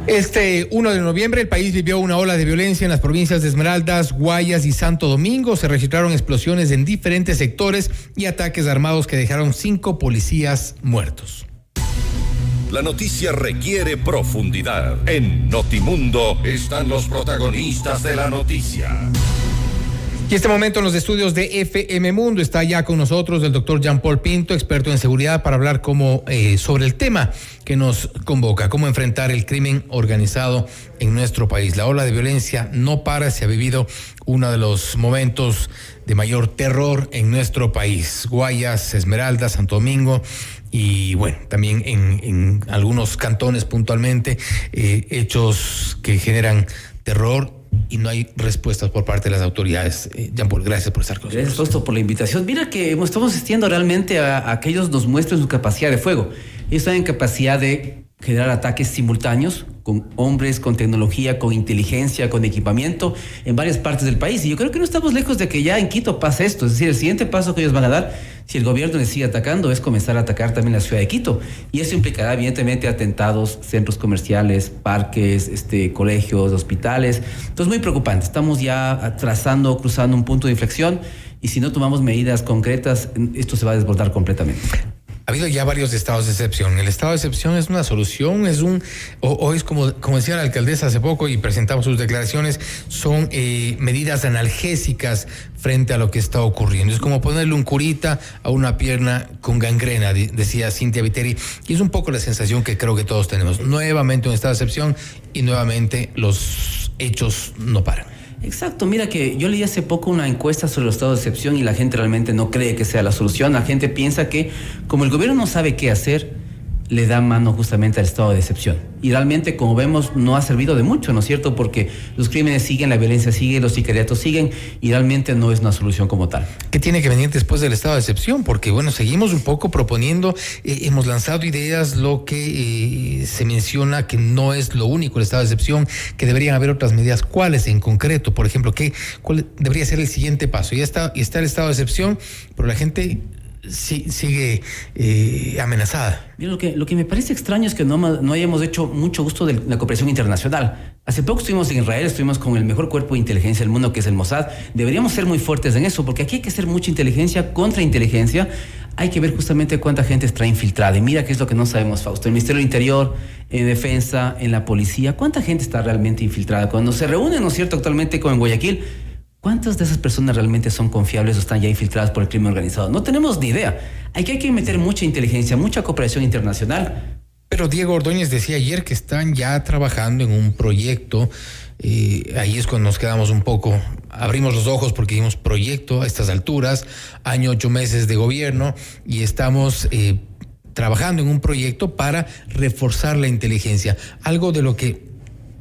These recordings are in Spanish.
Este 1 de noviembre el país vivió una ola de violencia en las provincias de Esmeraldas, Guayas y Santo Domingo. Se registraron explosiones en diferentes sectores y ataques armados que dejaron 5 policías muertos. La noticia requiere profundidad. En Notimundo están los protagonistas de la noticia. Y este momento en los estudios de FM Mundo está ya con nosotros el doctor Jean-Paul Pinto, experto en seguridad, para hablar sobre el tema que nos convoca, cómo enfrentar el crimen organizado en nuestro país. La ola de violencia no para, se ha vivido uno de los momentos de mayor terror en nuestro país. Guayas, Esmeraldas, Santo Domingo y bueno, también en algunos cantones puntualmente, hechos que generan terror y no hay respuestas por parte de las autoridades. Jean-Paul, gracias por estar con nosotros. Gracias, Fausto, por la invitación. Mira que estamos asistiendo realmente a que ellos nos muestren su capacidad de fuego. Ellos tienen capacidad de generar ataques simultáneos con hombres, con tecnología, con inteligencia, con equipamiento en varias partes del país. Y yo creo que no estamos lejos de que ya en Quito pase esto. Es decir, el siguiente paso que ellos van a dar, si el gobierno les sigue atacando, es comenzar a atacar también la ciudad de Quito. Y eso implicará evidentemente atentados, centros comerciales, parques, colegios, hospitales. Entonces, muy preocupante. Estamos ya cruzando un punto de inflexión, y si no tomamos medidas concretas, esto se va a desbordar completamente. Ha habido ya varios estados de excepción. ¿El estado de excepción es una solución? ¿Es o es como decía la alcaldesa hace poco y presentamos sus declaraciones, son medidas analgésicas frente a lo que está ocurriendo? Es como ponerle un curita a una pierna con gangrena, decía Cintia Viteri, y es un poco la sensación que creo que todos tenemos. Nuevamente un estado de excepción y nuevamente los hechos no paran. Exacto, mira que yo leí hace poco una encuesta sobre el estado de excepción y la gente realmente no cree que sea la solución. La gente piensa que como el gobierno no sabe qué hacer, le da mano justamente al estado de excepción. Y realmente, como vemos, no ha servido de mucho, ¿no es cierto? Porque los crímenes siguen, la violencia sigue, los sicariatos siguen, y realmente no es una solución como tal. ¿Qué tiene que venir después del estado de excepción? Porque, bueno, seguimos un poco proponiendo, hemos lanzado ideas, lo que se menciona que no es lo único el estado de excepción, que deberían haber otras medidas. ¿Cuáles en concreto? Por ejemplo, ¿cuál debería ser el siguiente paso? Ya está el estado de excepción, pero la gente sigue amenazada. Mira, lo que me parece extraño es que no hayamos hecho mucho uso de la cooperación internacional. Hace poco estuvimos en Israel, estuvimos con el mejor cuerpo de inteligencia del mundo, que es el Mossad. Deberíamos ser muy fuertes en eso, porque aquí hay que hacer mucha inteligencia contra inteligencia. Hay que ver justamente cuánta gente está infiltrada. Y mira qué es lo que no sabemos, Fausto. El Ministerio del Interior, en Defensa, en la policía, ¿cuánta gente está realmente infiltrada? Cuando se reúnen, ¿no es cierto?, actualmente como en Guayaquil, ¿cuántas de esas personas realmente son confiables o están ya infiltradas por el crimen organizado? No tenemos ni idea. Hay que meter mucha inteligencia, mucha cooperación internacional. Pero Diego Ordóñez decía ayer que están ya trabajando en un proyecto. Ahí es cuando nos quedamos un poco, abrimos los ojos porque dijimos proyecto a estas alturas, año 8 meses de gobierno, y estamos trabajando en un proyecto para reforzar la inteligencia. Algo de lo que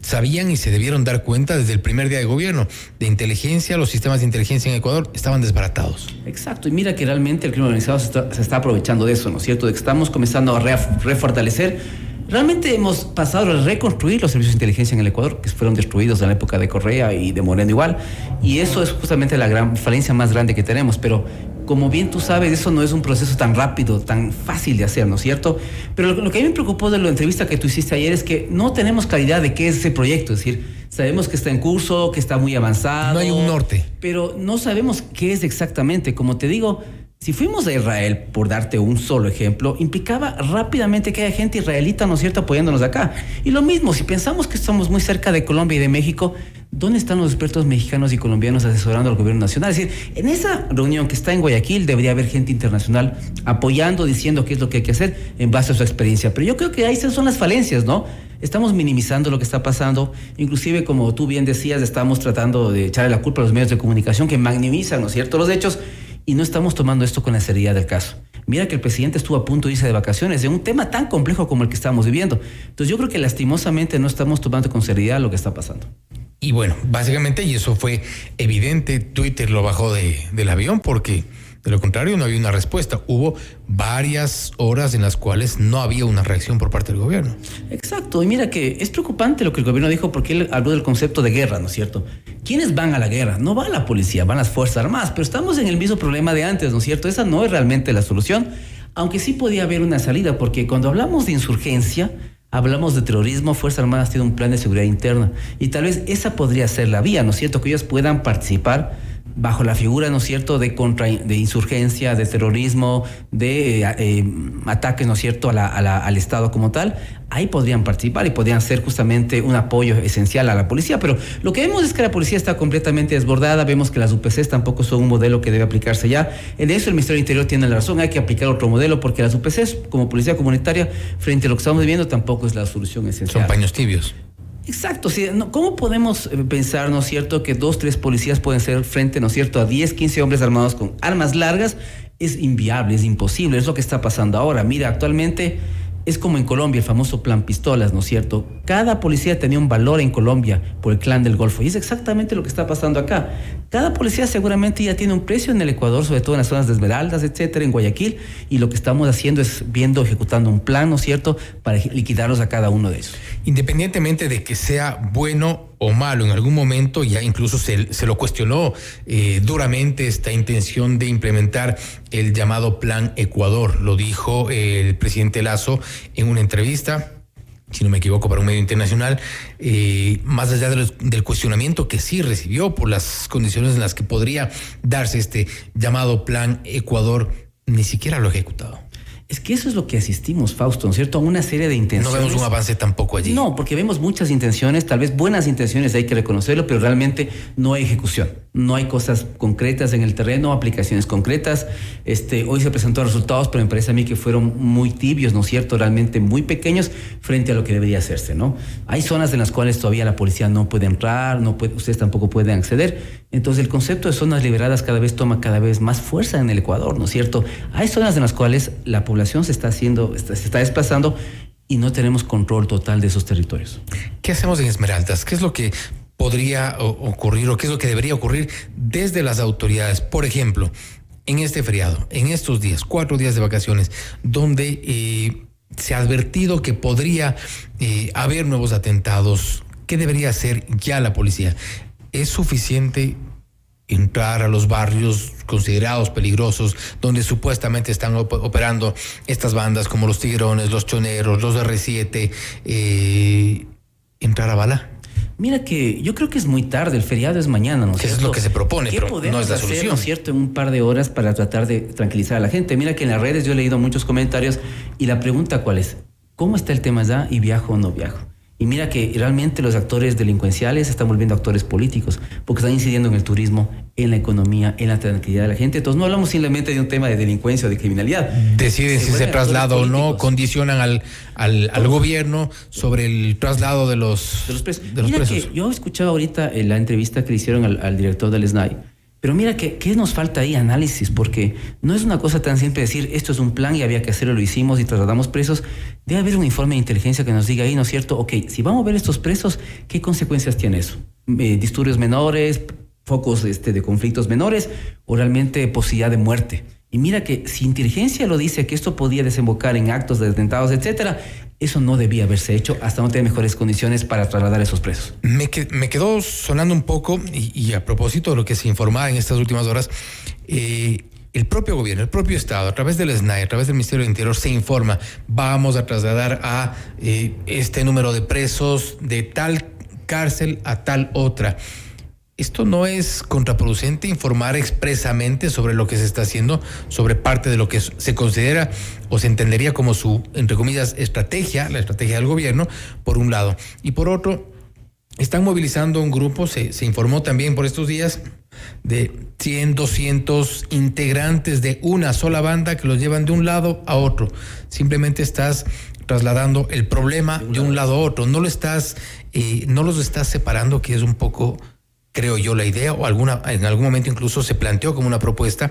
sabían y se debieron dar cuenta desde el primer día de gobierno. De inteligencia, los sistemas de inteligencia en Ecuador estaban desbaratados. Exacto, y mira que realmente el crimen organizado se está aprovechando de eso, ¿no es cierto? De que estamos comenzando a refortalecer. Realmente hemos pasado a reconstruir los servicios de inteligencia en el Ecuador, que fueron destruidos en la época de Correa y de Moreno igual, y eso es justamente la gran falencia más grande que tenemos. Pero como bien tú sabes, eso no es un proceso tan rápido, tan fácil de hacer, ¿no es cierto? Pero lo que a mí me preocupó de la entrevista que tú hiciste ayer es que no tenemos claridad de qué es ese proyecto. Es decir, sabemos que está en curso, que está muy avanzado. No hay un norte. Pero no sabemos qué es exactamente. Como te digo, si fuimos a Israel, por darte un solo ejemplo, implicaba rápidamente que haya gente israelita, ¿no es cierto?, apoyándonos acá. Y lo mismo, si pensamos que estamos muy cerca de Colombia y de México, ¿dónde están los expertos mexicanos y colombianos asesorando al gobierno nacional? Es decir, en esa reunión que está en Guayaquil debería haber gente internacional apoyando, diciendo qué es lo que hay que hacer en base a su experiencia. Pero yo creo que ahí son las falencias, ¿no? Estamos minimizando lo que está pasando. Inclusive, como tú bien decías, estamos tratando de echarle la culpa a los medios de comunicación que magnificizan, ¿no es cierto?, los hechos, y no estamos tomando esto con la seriedad del caso. Mira que el presidente estuvo a punto de irse de vacaciones de un tema tan complejo como el que estamos viviendo. Entonces yo creo que lastimosamente no estamos tomando con seriedad lo que está pasando. Y bueno, básicamente, y eso fue evidente, Twitter lo bajó del avión porque de lo contrario no había una respuesta. Hubo varias horas en las cuales no había una reacción por parte del gobierno. Exacto, y mira que es preocupante lo que el gobierno dijo, porque él habló del concepto de guerra, ¿no es cierto? ¿Quiénes van a la guerra? No va la policía, van las Fuerzas Armadas, pero estamos en el mismo problema de antes, ¿no es cierto? Esa no es realmente la solución, aunque sí podía haber una salida, porque cuando hablamos de insurgencia, Hablamos de terrorismo, Fuerzas Armadas tiene un plan de seguridad interna y tal vez esa podría ser la vía, ¿no es cierto? Que ellos puedan participar bajo la figura, ¿no es cierto?, de insurgencia, de terrorismo, de ataques, ¿no es cierto?, al Estado como tal. Ahí podrían participar y podrían ser justamente un apoyo esencial a la policía, pero lo que vemos es que la policía está completamente desbordada, vemos que las UPCs tampoco son un modelo que debe aplicarse ya. En eso el Ministerio del Interior tiene la razón, hay que aplicar otro modelo porque las UPCs como policía comunitaria frente a lo que estamos viviendo tampoco es la solución esencial. Son paños tibios. Exacto, sí, ¿cómo podemos pensar, ¿no es cierto?, que 2, 3 policías pueden ser frente, ¿no es cierto?, a 10, 15 hombres armados con armas largas? Es inviable, es imposible, es lo que está pasando ahora. Mira, actualmente es como en Colombia, el famoso plan pistolas, ¿no es cierto? Cada policía tenía un valor en Colombia por el Clan del Golfo y es exactamente lo que está pasando acá. Cada policía seguramente ya tiene un precio en el Ecuador, sobre todo en las zonas de Esmeraldas, etcétera, en Guayaquil, y lo que estamos haciendo es ejecutando un plan, ¿no es cierto?, para liquidarlos a cada uno de ellos. Independientemente de que sea bueno o malo, en algún momento ya incluso se lo cuestionó duramente esta intención de implementar el llamado Plan Ecuador. Lo dijo el presidente Lasso en una entrevista, si no me equivoco, para un medio internacional, más allá del cuestionamiento que sí recibió por las condiciones en las que podría darse este llamado Plan Ecuador, ni siquiera lo ha ejecutado. Es que eso es lo que asistimos, Fausto, ¿no es cierto? A una serie de intenciones. No vemos un avance tampoco allí. No, porque vemos muchas intenciones, tal vez buenas intenciones, hay que reconocerlo, pero realmente no hay ejecución. No hay cosas concretas en el terreno, aplicaciones concretas. Hoy se presentó resultados, pero me parece a mí que fueron muy tibios, ¿no es cierto? Realmente muy pequeños frente a lo que debería hacerse, ¿no? Hay zonas en las cuales todavía la policía no puede entrar, ustedes tampoco pueden acceder. Entonces el concepto de zonas liberadas cada vez toma cada vez más fuerza en el Ecuador, ¿no es cierto? Hay zonas en las cuales la población se está desplazando y no tenemos control total de esos territorios. ¿Qué hacemos en Esmeraldas? ¿Qué es lo que podría ocurrir o qué es lo que debería ocurrir desde las autoridades? Por ejemplo, en este feriado, en estos días, 4 días de vacaciones, donde se ha advertido que podría haber nuevos atentados, ¿qué debería hacer ya la policía? ¿Es suficiente entrar a los barrios considerados peligrosos, donde supuestamente están operando estas bandas como los Tigrones, los Choneros, los R7, entrar a bala? Mira que yo creo que es muy tarde, el feriado es mañana, ¿no es cierto? Eso es lo que se propone, pero no es la solución. ¿No es cierto? En un par de horas para tratar de tranquilizar a la gente. Mira que en las redes yo he leído muchos comentarios y la pregunta ¿cuál es? ¿Cómo está el tema ya y viajo o no viajo? Y mira que realmente los actores delincuenciales se están volviendo actores políticos porque están incidiendo en el turismo, en la economía, en la tranquilidad de la gente. Entonces no hablamos simplemente de un tema de delincuencia o de criminalidad. Deciden si se traslada o no, condicionan al gobierno sobre el traslado de los presos. Que yo escuchaba ahorita la entrevista que le hicieron al director del SNAI. Pero mira que nos falta ahí análisis, porque no es una cosa tan simple decir esto es un plan y había que hacerlo, lo hicimos y trasladamos presos. Debe haber un informe de inteligencia que nos diga ahí, ¿no es cierto? Ok, si vamos a ver estos presos, ¿qué consecuencias tiene eso? ¿Disturbios menores, focos de conflictos menores o realmente posibilidad de muerte? Y mira que si inteligencia lo dice que esto podía desembocar en actos de atentados, etcétera, eso no debía haberse hecho hasta no tener mejores condiciones para trasladar a esos presos. Me quedó sonando un poco, y a propósito de lo que se informaba en estas últimas horas, el propio gobierno, el propio Estado, a través del SNAI, a través del Ministerio del Interior, se informa, vamos a trasladar a este número de presos de tal cárcel a tal otra. ¿Esto no es contraproducente informar expresamente sobre lo que se está haciendo, sobre parte de lo que se considera o se entendería como su, entre comillas, estrategia, la estrategia del gobierno, por un lado? Y por otro, están movilizando un grupo, se informó también por estos días, de 100, 200 integrantes de una sola banda que los llevan de un lado a otro. Simplemente estás trasladando el problema de un lado a otro. No los estás separando, que es un poco, creo yo, la idea, o en algún momento incluso se planteó como una propuesta,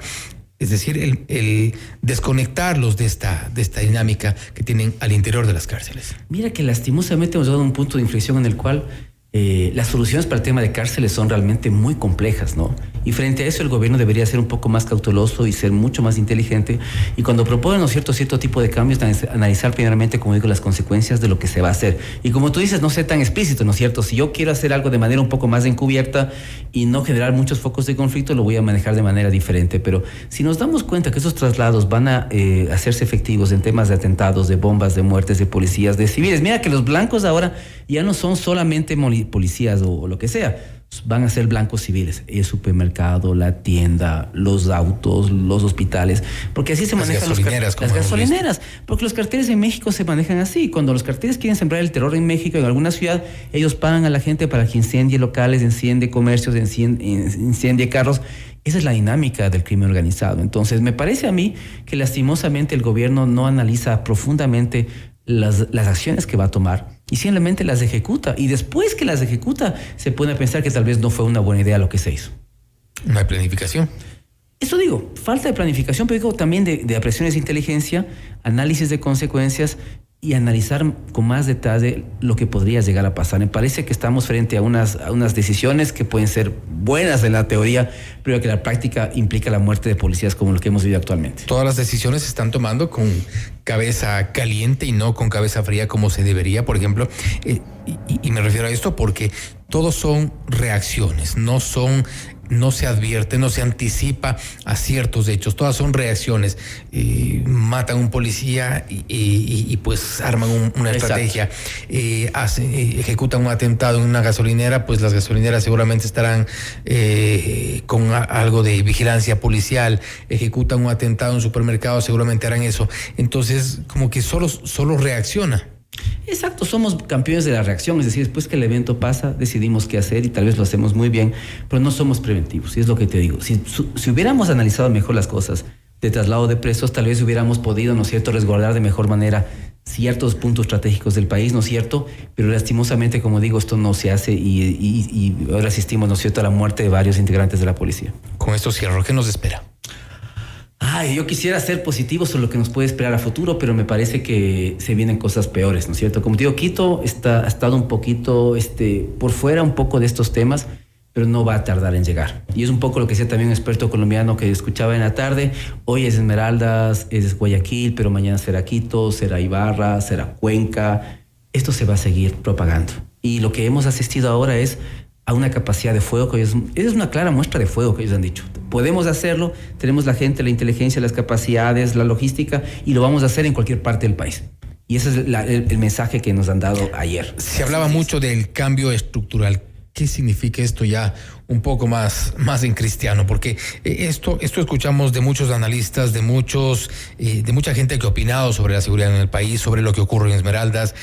es decir, el desconectarlos de esta dinámica que tienen al interior de las cárceles. Mira que lastimosamente hemos llegado a un punto de inflexión en el cual las soluciones para el tema de cárceles son realmente muy complejas, ¿no? Y frente a eso el gobierno debería ser un poco más cauteloso y ser mucho más inteligente. Y cuando proponen, ¿no es cierto?, cierto tipo de cambios, analizar primeramente, como digo, las consecuencias de lo que se va a hacer. Y como tú dices, no ser tan explícito, ¿no es cierto? Si yo quiero hacer algo de manera un poco más encubierta y no generar muchos focos de conflicto, lo voy a manejar de manera diferente. Pero si nos damos cuenta que esos traslados van a hacerse efectivos en temas de atentados, de bombas, de muertes, de policías, de civiles. Mira que los blancos ahora ya no son solamente policías o lo que sea, van a ser blancos civiles, el supermercado, la tienda, los autos, los hospitales, porque así se manejan las gasolineras, porque los carteles en México se manejan así. Cuando los carteles quieren sembrar el terror en México, en alguna ciudad, ellos pagan a la gente para que incendie locales, incendie comercios, incendie carros. Esa es la dinámica del crimen organizado. Entonces, me parece a mí que lastimosamente el gobierno no analiza profundamente las acciones que va a tomar y simplemente las ejecuta. Y después que las ejecuta, se pone a pensar que tal vez no fue una buena idea lo que se hizo. No hay planificación. Eso digo, falta de planificación, pero digo también de apreciaciones de inteligencia, análisis de consecuencias y analizar con más detalle lo que podría llegar a pasar. Me parece que estamos frente a unas decisiones que pueden ser buenas en la teoría, pero que la práctica implica la muerte de policías como lo que hemos vivido actualmente. Todas las decisiones se están tomando con cabeza caliente y no con cabeza fría como se debería, por ejemplo. Y me refiero a esto porque todos son reacciones, no se advierte, no se anticipa a ciertos hechos, todas son reacciones. Matan a un policía y pues arman una estrategia. Ejecutan un atentado en una gasolinera, pues las gasolineras seguramente estarán con algo de vigilancia policial. Ejecutan un atentado en un supermercado, seguramente harán eso. Entonces, como que solo reacciona. Exacto, somos campeones de la reacción, es decir, después que el evento pasa, decidimos qué hacer y tal vez lo hacemos muy bien, pero no somos preventivos, y es lo que te digo. Si hubiéramos analizado mejor las cosas de traslado de presos, tal vez hubiéramos podido, ¿no es cierto?, resguardar de mejor manera ciertos puntos estratégicos del país, ¿no es cierto? Pero lastimosamente, como digo, esto no se hace y ahora asistimos, ¿no es cierto?, a la muerte de varios integrantes de la policía. Con esto cierro, ¿qué nos espera? Yo quisiera ser positivo sobre lo que nos puede esperar a futuro, pero me parece que se vienen cosas peores, ¿no es cierto? Como te digo, Quito ha estado un poquito por fuera un poco de estos temas, pero no va a tardar en llegar. Y es un poco lo que decía también un experto colombiano que escuchaba en la tarde. Hoy es Esmeraldas, es Guayaquil, pero mañana será Quito, será Ibarra, será Cuenca. Esto se va a seguir propagando. Y lo que hemos asistido ahora es a una capacidad de fuego que es una clara muestra de fuego que ellos han dicho. Podemos hacerlo, tenemos la gente, la inteligencia, las capacidades, la logística, y lo vamos a hacer en cualquier parte del país. Y ese es el mensaje que nos han dado ayer. Se hablaba mucho del cambio estructural. ¿Qué significa esto ya un poco más en cristiano? Porque esto escuchamos de muchos analistas, de mucha gente que ha opinado sobre la seguridad en el país, sobre lo que ocurre en Esmeraldas,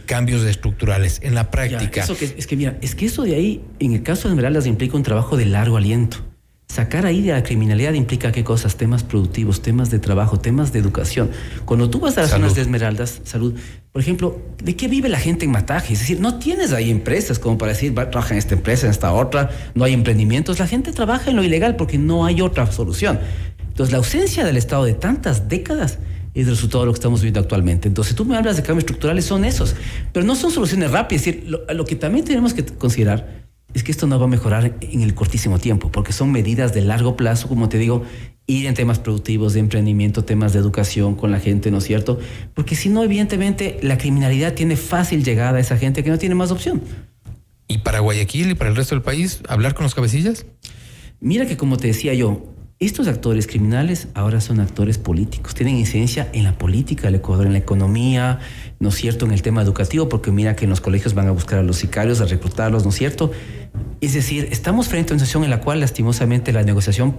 cambios estructurales. En la práctica. Es que eso de ahí, en el caso de Esmeraldas, implica un trabajo de largo aliento. Sacar ahí de la criminalidad implica qué cosas, temas productivos, temas de trabajo, temas de educación. Cuando tú vas a las zonas de Esmeraldas, salud, por ejemplo, ¿de qué vive la gente en Mataje? Es decir, no tienes ahí empresas como para decir, trabaja en esta empresa, en esta otra, no hay emprendimientos. La gente trabaja en lo ilegal porque no hay otra solución. Entonces, la ausencia del Estado de tantas décadas es el resultado de lo que estamos viviendo actualmente. Entonces, tú me hablas de cambios estructurales, son esos, pero no son soluciones rápidas. Es decir, lo que también tenemos que considerar es que esto no va a mejorar en el cortísimo tiempo, porque son medidas de largo plazo, como te digo, ir en temas productivos, de emprendimiento, temas de educación con la gente, ¿no es cierto? Porque si no, evidentemente, la criminalidad tiene fácil llegada a esa gente que no tiene más opción. ¿Y para Guayaquil y para el resto del país, hablar con los cabecillas? Mira que, como te decía yo, estos actores criminales ahora son actores políticos, tienen incidencia en la política del Ecuador, en la economía, ¿no es cierto?, en el tema educativo, porque mira que en los colegios van a buscar a los sicarios, a reclutarlos, ¿no es cierto? Es decir, estamos frente a una situación en la cual lastimosamente la negociación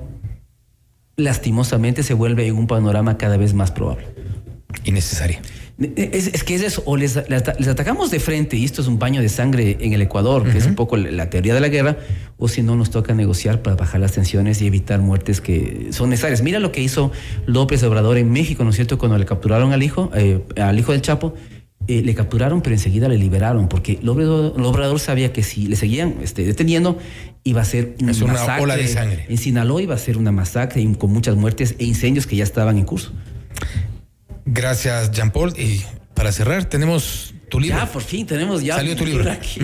se vuelve en un panorama cada vez más probable. Innecesaria. Es que es eso, o les atacamos de frente y esto es un baño de sangre en el Ecuador, que es un poco la teoría de la guerra, o si no nos toca negociar para bajar las tensiones y evitar muertes que son necesarias. Mira lo que hizo López Obrador en México, ¿no es cierto?, cuando le capturaron al hijo del Chapo. Le capturaron, pero enseguida le liberaron, porque López Obrador sabía que si le seguían deteniendo, iba a ser una masacre. Ola de sangre. En Sinaloa iba a ser una masacre con muchas muertes e incendios que ya estaban en curso. Gracias, Jean Paul. Y para cerrar, tenemos tu libro. Ya, por fin tenemos ya. Salió tu libro aquí.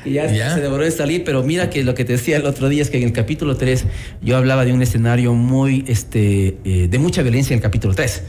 Ya se demoró de salir, pero mira que lo que te decía el otro día es que en el capítulo 3 yo hablaba de un escenario muy, de mucha violencia en el capítulo 3.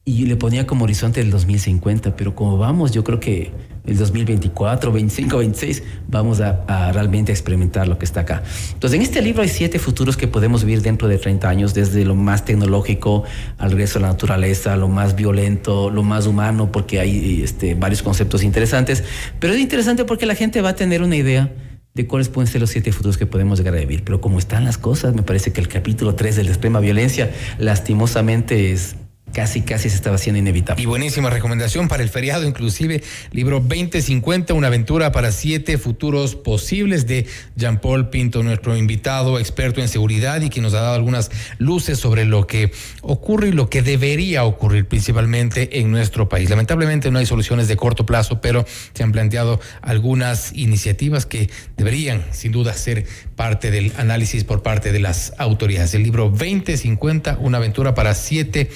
Y le ponía como horizonte el 2050, pero como vamos, yo creo que el 2024, 25, 26, vamos a realmente experimentar lo que está acá. Entonces, en este libro hay 7 futuros que podemos vivir dentro de 30 años, desde lo más tecnológico al regreso a la naturaleza, lo más violento, lo más humano, porque hay varios conceptos interesantes. Pero es interesante porque la gente va a tener una idea de cuáles pueden ser los 7 futuros que podemos llegar a vivir. Pero como están las cosas, me parece que el capítulo 3 de la extrema violencia, lastimosamente, es casi se estaba haciendo inevitable. Y buenísima recomendación para el feriado, inclusive, libro 2050, una aventura para 7 futuros posibles, de Jean-Paul Pinto, nuestro invitado, experto en seguridad y que nos ha dado algunas luces sobre lo que ocurre y lo que debería ocurrir principalmente en nuestro país. Lamentablemente no hay soluciones de corto plazo, pero se han planteado algunas iniciativas que deberían, sin duda, ser parte del análisis por parte de las autoridades. El libro 2050, una aventura para 7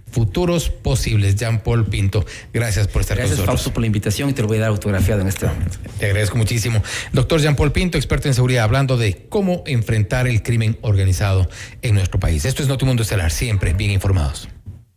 futuros posibles. Jean-Paul Pinto, gracias por estar con nosotros. Gracias, Fausto, por la invitación y te lo voy a dar autografiado en este momento. Te agradezco muchísimo. Doctor Jean-Paul Pinto, experto en seguridad, hablando de cómo enfrentar el crimen organizado en nuestro país. Esto es Notimundo Estelar, siempre bien informados.